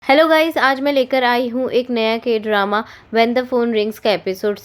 Hello guys, आज मैं लेकर आई हूँ एक नया के drama when the phone rings का एपिसोड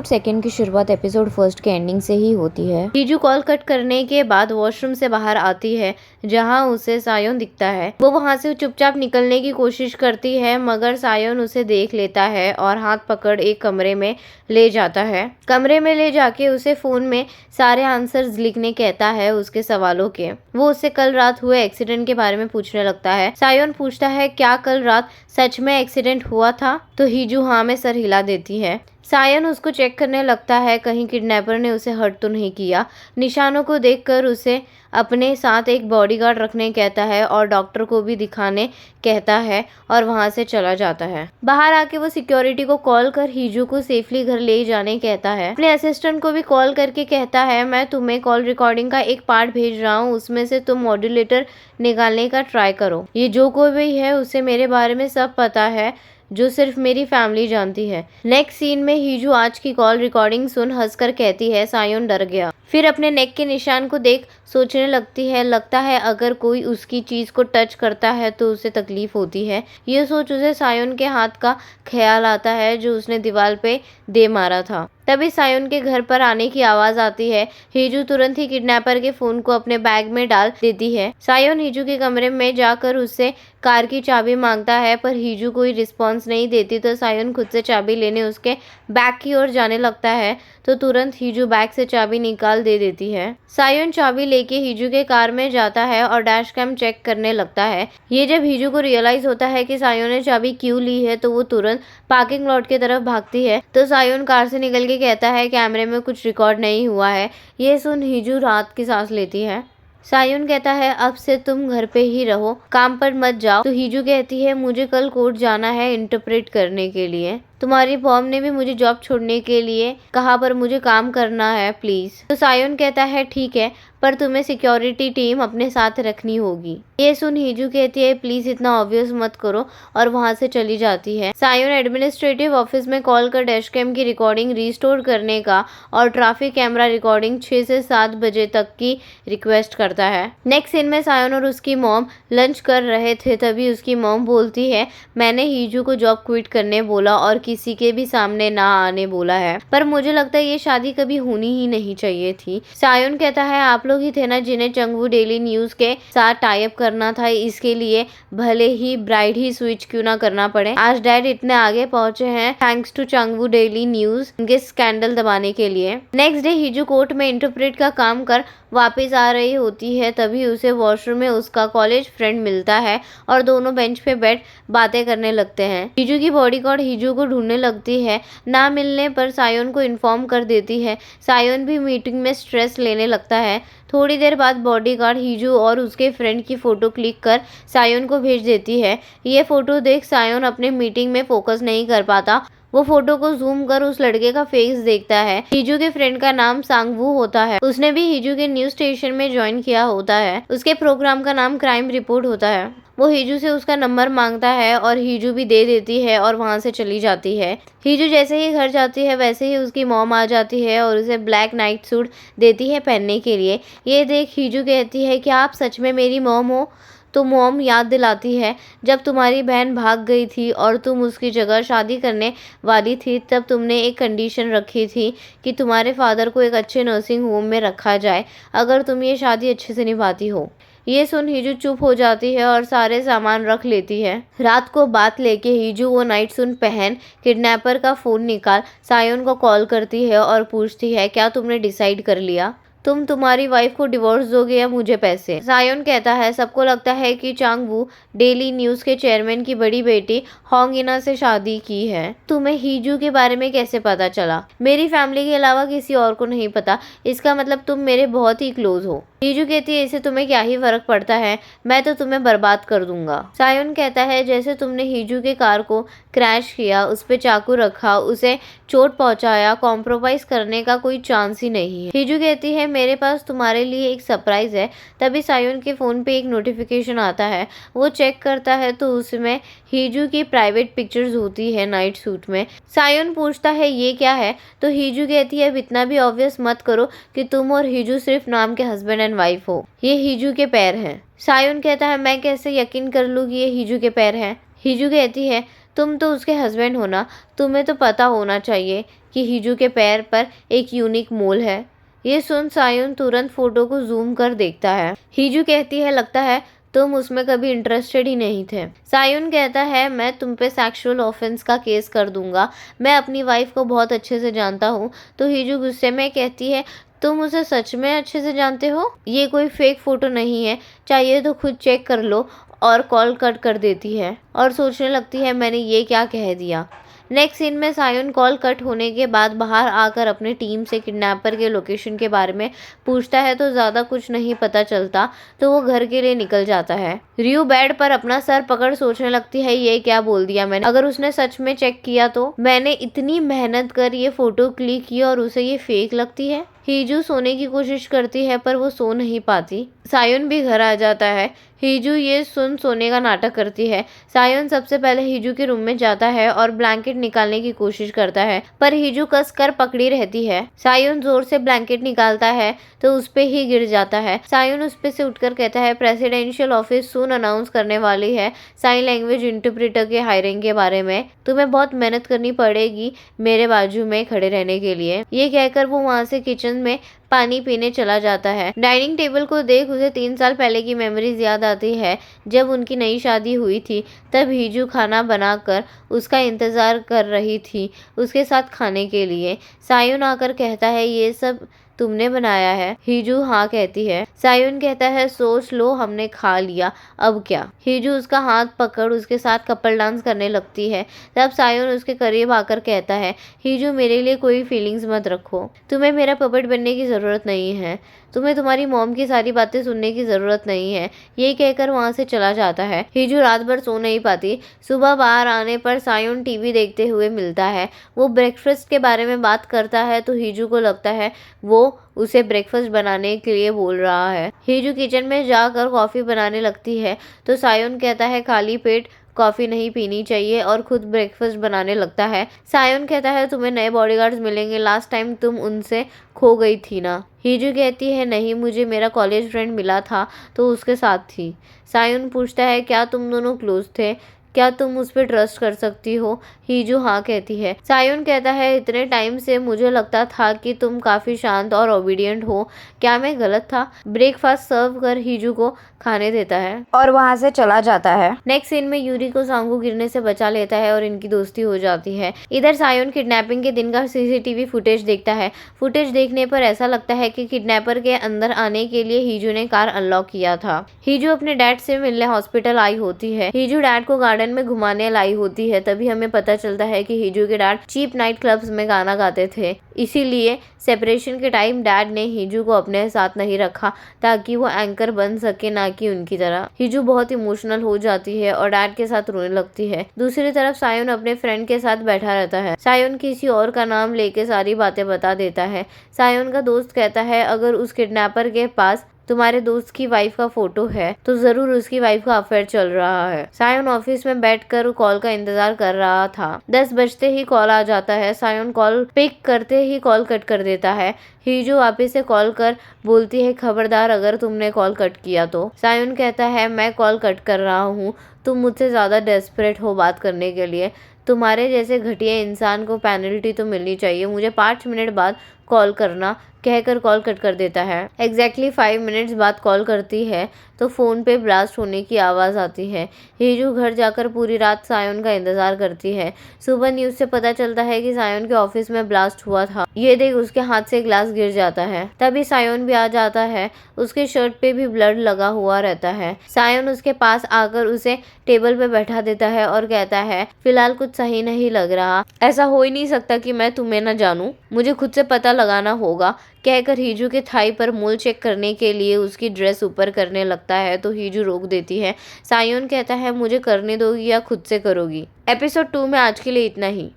सेकंड की शुरुआत एपिसोड फर्स्ट के एंडिंग से ही होती है। टीजू कॉल कट करने के बाद वॉशरूम से बाहर आती है जहाँ उसे सायोन दिखता है। वो वहाँ से चुपचाप निकलने की कोशिश करती है मगर सायोन उसे देख लेता है और हाथ पकड़ एक कमरे में ले जाता है। कमरे में ले जाके उसे फोन में सारे आंसर्स लिखने कहता है उसके सवालों के। वो उससे कल रात हुए एक्सीडेंट के बारे में पूछने लगता है। सायोन पूछता है क्या कल रात सच में एक्सीडेंट हुआ था, तो हीजू हाँ में सर हिला देती है। सायन उसको चेक करने लगता है कहीं किडनैपर ने उसे हर्ट तो नहीं किया। निशानों को देखकर उसे अपने साथ एक बॉडीगार्ड रखने कहता है और डॉक्टर को भी दिखाने कहता है और वहां से चला जाता है। बाहर आके वो सिक्योरिटी को कॉल कर हीजू को सेफली घर ले जाने कहता है। अपने असिस्टेंट को भी कॉल करके कहता है मैं तुम्हें कॉल रिकॉर्डिंग का एक पार्ट भेज रहा हूँ, उसमें से तुम मॉड्यूलेटर निकालने का ट्राई करो। ये जो कोई भी है उसे मेरे बारे में सब पता है जो सिर्फ मेरी फैमिली जानती है। नेक्स्ट सीन में हीजू आज की कॉल रिकॉर्डिंग सुन हंसकर कहती है सायोन डर गया। फिर अपने नेक के निशान को देख सोचने लगती है लगता है अगर कोई उसकी चीज को टच करता है तो उसे तकलीफ होती है। ये सोच उसे सायोन के हाथ का ख्याल आता है जो उसने दीवार पे दे मारा था। तभी सायोन के घर पर आने की आवाज आती है। हीजू तुरंत ही किडनैपर के फोन को अपने बैग में डाल देती है। सायोन हीजू के कमरे में जाकर उससे कार की चाबी मांगता है पर हीजू कोई रिस्पॉन्स नहीं देती तो सायोन खुद से चाबी लेने उसके बैग की ओर जाने लगता है तो तुरंत हीजू बैग से चाबी निकाल दे देती है। सायोन चाबी लेके हीजू के कार में जाता है और डैश कैम चेक करने लगता है। ये जब हीजू को रियलाइज होता है कि सायोन ने चाबी क्यों ली है तो वो तुरंत पार्किंग लॉट की तरफ भागती है तो सायोन कार से निकल के कहता है कैमरे में कुछ रिकॉर्ड नहीं हुआ है। ये सुन हीजू राहत की सांस लेती है। सायोन कहता है अब से तुम घर पे ही रहो, काम पर मत जाओ। तो हीजू कहती है मुझे कल कोर्ट जाना है इंटरप्रेट करने के लिए। तुम्हारी फॉर्म ने भी मुझे जॉब छोड़ने के लिए कहा पर मुझे काम करना है प्लीज। तो सायोन कहता है ठीक है पर तुम्हें सिक्योरिटी टीम अपने साथ रखनी होगी। ये सुन हीजू कहती है प्लीज इतना ऑब्वियस मत करो और वहां से चली जाती है। सायोन एडमिनिस्ट्रेटिव ऑफिस में कॉल कर डैश कैम की रिकॉर्डिंग रिस्टोर करने का और ट्रैफिक कैमरा रिकॉर्डिंग 6 से 7 बजे तक की रिक्वेस्ट करता है। नेक्स्ट सीन में सायोन और उसकी मॉम लंच कर रहे थे तभी उसकी मॉम बोलती है मैंने हीजू को जॉब क्विट करने बोला और किसी के भी सामने ना आने बोला है पर मुझे लगता है ये शादी कभी होनी ही नहीं चाहिए थी। सायोन कहता है आप लोग ही थे ना जिन्हें चंगवू डेली न्यूज के साथ टाई अप करना था, इसके लिए भले ही ब्राइड ही स्विच क्यों ना करना पड़े। आज डैड इतने आगे पहुंचे हैं थैंक्स टू चंगवू डेली न्यूज उनके स्कैंडल दबाने के लिए। नेक्स्ट डे हीजू कोर्ट में इंटरप्रेट का काम कर वापस आ रही होती है तभी उसे वॉशरूम में उसका कॉलेज फ्रेंड मिलता है और दोनों बेंच पे बैठ बातें करने लगते हैं। हीजू की बॉडीगार्ड हीजू को ढूंढने लगती है, ना मिलने पर सायोन को इन्फॉर्म कर देती है। सायोन भी मीटिंग में स्ट्रेस लेने लगता है। थोड़ी देर बाद बॉडीगार्ड हीजू और उसके फ्रेंड की फोटो क्लिक कर सायोन को भेज देती है। ये फोटो देख सायोन अपने मीटिंग में फोकस नहीं कर पाता। वो फोटो को जूम कर उस लड़के का फेस देखता है। हीजू के फ्रेंड का नाम सांगवू होता है। उसने भी हीजू के न्यूज स्टेशन में ज्वाइन किया होता है। उसके प्रोग्राम का नाम क्राइम रिपोर्ट होता है। वो हीजू से उसका नंबर मांगता है और हीजू भी दे देती है और वहां से चली जाती है। हीजू जैसे ही घर जाती है वैसे ही उसकी मॉम आ जाती है और उसे ब्लैक नाइट सूट देती है पहनने के लिए। ये देख हीजू कहती है क्या आप सच में मेरी मॉम हो? तो मॉम याद दिलाती है जब तुम्हारी बहन भाग गई थी और तुम उसकी जगह शादी करने वाली थी तब तुमने एक कंडीशन रखी थी कि तुम्हारे फादर को एक अच्छे नर्सिंग होम में रखा जाए अगर तुम ये शादी अच्छे से निभाती हो। ये सुन हीजू चुप हो जाती है और सारे सामान रख लेती है। रात को बात लेके हीजू वो नाइट सूट पहन किडनैपर का फोन निकाल सायोन को कॉल करती है और पूछती है क्या तुमने डिसाइड कर लिया तुम तुम्हारी वाइफ को डिवोर्स दोगे या मुझे पैसे? सायोन कहता है सबको लगता है कि चांगवू डेली न्यूज के चेयरमैन की बड़ी बेटी होंग इना से शादी की है। तुम्हें हीजू के बारे में कैसे पता चला? मेरी फैमिली के अलावा किसी और को नहीं पता, इसका मतलब तुम मेरे बहुत ही क्लोज हो। हीजू कहती है इससे तुम्हें क्या ही फर्क पड़ता है, मैं तो तुम्हें बर्बाद कर दूंगा। सायोन कहता है जैसे तुमने हीजू के कार को क्रैश किया, उस पे चाकू रखा, उसे चोट पहुंचाया, कॉम्प्रोमाइज करने का कोई चांस ही नहीं है। हीजू कहती है मेरे पास तुम्हारे लिए एक सरप्राइज है। तभी सायोन के फोन पे एक नोटिफिकेशन आता है। वो चेक करता है तो उसमें हीजू की प्राइवेट पिक्चर्स होती है नाइट सूट में। सायोन पूछता है ये क्या है? तो हीजू कहती है अब इतना भी ऑब्वियस मत करो कि तुम और हीजू सिर्फ नाम के हस्बैंड एंड वाइफ हो। ये हीजू के पैर हैं। सायोन कहता है मैं कैसे यकीन कर लूँ कि ये हीजू के पैर हैं। हीजू कहती है तुम तो उसके हस्बैंड हो ना, तुम्हें तो पता होना चाहिए कि हीजू के पैर पर एक यूनिक मोल है। ये सुन सायुन तुरंत फोटो को जूम कर देखता है। हीजू कहती है लगता है तुम उसमें कभी इंटरेस्टेड ही नहीं थे। सायुन कहता है मैं तुम पे सेक्सुअल ऑफेंस का केस कर दूंगा, मैं अपनी वाइफ को बहुत अच्छे से जानता हूँ। तो हीजू गुस्से में कहती है तुम उसे सच में अच्छे से जानते हो, ये कोई फेक फोटो नहीं है, चाहिए तो खुद चेक कर लो। और कॉल कट कर देती है और सोचने लगती है मैंने ये क्या कह दिया। नेक्स्ट सीन में सायुन कॉल कट होने के बाद बाहर आकर अपने टीम से किडनैपर के लोकेशन के बारे में पूछता है तो ज़्यादा कुछ नहीं पता चलता, तो वो घर के लिए निकल जाता है। रियू बेड पर अपना सर पकड़ सोचने लगती है ये क्या बोल दिया मैंने, अगर उसने सच में चेक किया तो मैंने इतनी मेहनत कर ये फोटो क्लिक की और उसे ये फेक लगती है। हीजू सोने की कोशिश करती है पर वो सो नहीं पाती। सायुन भी घर आ जाता है। हीजू ये सुन सोने का नाटक करती है। सायुन सबसे पहले हीजू के रूम में जाता है और ब्लैंकेट निकालने की कोशिश करता है पर हीजू कस कर पकड़ी रहती है। सायुन जोर से ब्लैंकेट निकालता है तो उस पे ही गिर जाता है। सायुन उस पे से उठकर कहता है प्रेसिडेंशियल ऑफिस सून अनाउंस करने वाली है साइन लैंग्वेज इंटरप्रेटर के हायरिंग के बारे में, तुम्हें बहुत मेहनत करनी पड़ेगी मेरे बाजू में खड़े रहने के लिए। ये कहकर वो वहाँ से किचन में पानी पीने चला जाता है। डाइनिंग टेबल को देख उसे 3 साल पहले की मेमोरीज याद आती है जब उनकी नई शादी हुई थी। तब हीजू खाना बनाकर उसका इंतज़ार कर रही थी उसके साथ खाने के लिए। सायुन आकर कहता है ये सब तुमने बनाया है? हीजू हाँ कहती है। सायुन कहता है सोच लो हमने खा लिया, अब क्या। हीजू उसका हाथ पकड़ उसके साथ कपल डांस करने लगती है। तब सायुन उसके करीब आकर कहता है हीजू मेरे लिए कोई फीलिंग्स मत रखो, तुम्हें मेरा पपेट बनने की ज़रूरत नहीं है, तुम्हें तुम्हारी मॉम की सारी बातें सुनने की ज़रूरत नहीं है। ये कहकर वहाँ से चला जाता है। हीजू रात भर सो नहीं पाती। सुबह बाहर आने पर सायुन टीवी देखते हुए मिलता है। वो ब्रेकफास्ट के बारे में बात करता है तो हीजू को लगता है वो उसे ब्रेकफास्ट बनाने के लिए बोल रहा है। हीजू किचन में जाकर कॉफ़ी बनाने लगती है तो सायुन कहता है खाली पेट कॉफ़ी नहीं पीनी चाहिए और खुद ब्रेकफास्ट बनाने लगता है। सायुन कहता है तुम्हें नए बॉडीगार्ड्स मिलेंगे, लास्ट टाइम तुम उनसे खो गई थी ना। हीजू कहती है नहीं, मुझे मेरा कॉलेज फ्रेंड मिला था तो उसके साथ थी। सायुन पूछता है क्या तुम दोनों क्लोज थे, क्या तुम उस पर ट्रस्ट कर सकती हो? हीजू हाँ कहती है। सायुन कहता है इतने टाइम से मुझे लगता था कि तुम काफ़ी शांत और ओबीडियंट हो, क्या मैं गलत था? ब्रेकफास्ट सर्व कर हीजू को खाने देता है और वहाँ से चला जाता है। नेक्स्ट सीन में यूरी को सांगू गिरने से बचा लेता है और इनकी दोस्ती हो जाती है। इधर सायुन किडनैपिंग के दिन का सीसीटीवी फुटेज देखता है। फुटेज देखने पर ऐसा लगता है कि किडनैपर के अंदर आने के लिए हीजू ने कार अनलॉक किया था। हीजू अपने डैड से मिलने हॉस्पिटल आई होती है। हीजू डैड को गार्डन में घुमाने लाई होती है। तभी हमें पता चलता है कि हीजू के डैड चीप नाइट क्लब्स में गाना गाते थे, इसीलिए सेपरेशन के टाइम डैड ने हीजू को अपने साथ नहीं रखा ताकि वो एंकर बन सके, ना कि उनकी तरह। हीजू बहुत इमोशनल हो जाती है और डैड के साथ रोने लगती है। दूसरी तरफ सायुन अपने फ्रेंड के साथ बैठा रहता है। सायुन किसी और का नाम लेके सारी बातें बता देता है। सायुन का दोस्त कहता है अगर उस किडनैपर के पास तुम्हारे दोस्त की वाइफ का फोटो है तो जरूर उसकी वाइफ का अफेयर चल रहा है। सायुन ऑफिस में बैठकर कॉल का इंतजार कर रहा था। 10 बजते ही कॉल आ जाता है। सायुन कॉल पिक करते ही कॉल कट कर देता है। हीजू वापस से कॉल कर बोलती है खबरदार अगर तुमने कॉल कट किया तो। सायुन कहता है मैं कॉल कट कर रहा हूँ, तुम मुझसे ज़्यादा डेस्परेट हो बात करने के लिए, तुम्हारे जैसे घटिया इंसान को पेनल्टी तो मिलनी चाहिए, मुझे 5 मिनट बाद कॉल करना, कहकर कॉल कट कर देता है। एग्जैक्टली 5 मिनट्स बाद कॉल करती है तो फ़ोन पे ब्लास्ट होने की आवाज़ आती है। हीजू घर जाकर पूरी रात सायुन का इंतज़ार करती है। सुबह न्यूज़ से पता चलता है कि सायुन के ऑफिस में ब्लास्ट हुआ था। ये देख उसके हाथ से ग्लास गिर जाता है। तभी सायुन भी आ जाता है। उसके शर्ट पे भी ब्लड लगा हुआ रहता है। सायुन उसके पास आकर उसे टेबल पे बैठा देता है और कहता है फिलहाल कुछ सही नहीं लग रहा, ऐसा हो ही नहीं सकता कि मैं तुम्हें न जानूं, मुझे खुद से पता लगाना होगा, कहकर हीजू के थाई पर मोल चेक करने के लिए उसकी ड्रेस ऊपर करने लगता है तो हीजू रोक देती है। सायुन कहता है मुझे करने दोगी या खुद से करोगी। एपिसोड 2 में आज के लिए इतना ही।